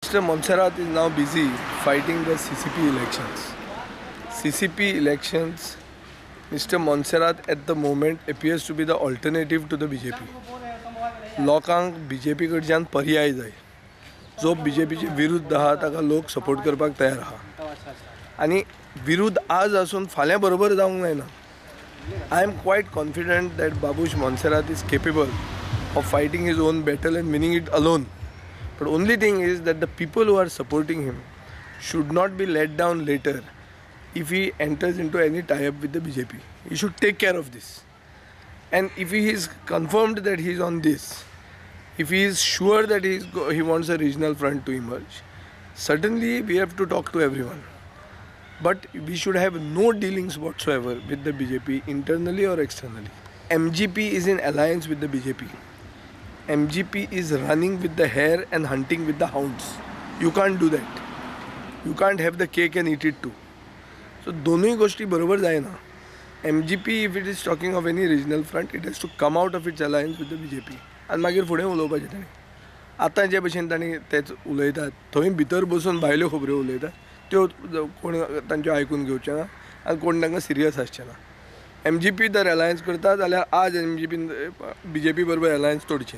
Mr. Montserrat is now busy fighting the CCP elections. CCP elections, Mr. Montserrat at the moment appears to be the alternative to the BJP. लोकांक BJP कडच्यान पर्याय जाय. जो BJPचे विरुद्ध आहा ताका लोक सपोर्ट करपाक तयार आहा. आनी विरुद्ध आज आसून फाल्यां बरोबर जावंक जायना. I am quite confident that Babush Montserrat is capable of fighting his own battle and winning it alone. But only thing is that the people who are supporting him should not be let down later if he enters into any tie-up with the BJP. He should take care of this. And if he is confirmed that he is on this, if he is sure that he wants a regional front to emerge, certainly we have to talk to everyone. But we should have no dealings whatsoever with the BJP internally or externally. MGP is in alliance with the BJP. MGP is running with the hare and hunting with the hounds. You can't do that. You can't have the cake and eat it too. So दोनों गोष्टी बरोबर जायना. MGP, if it is talking of any regional front, it has to come out of its alliance with the BJP. आनी मागीर फुडें उलोवपाचें ताणें. आतां जे भशेन ताणें तेच उलयतात थंय भितर बसून भायल्यो खबऱ्यो उलयतात त्यो कोण तांच्यो आयकून घेवचे ना आनी कोण तांकां सिरियस आसचें ना. MGP जर अलायन्स करता जाल्यार आज MGP BJP बरोबर अलायन्स तोडचें.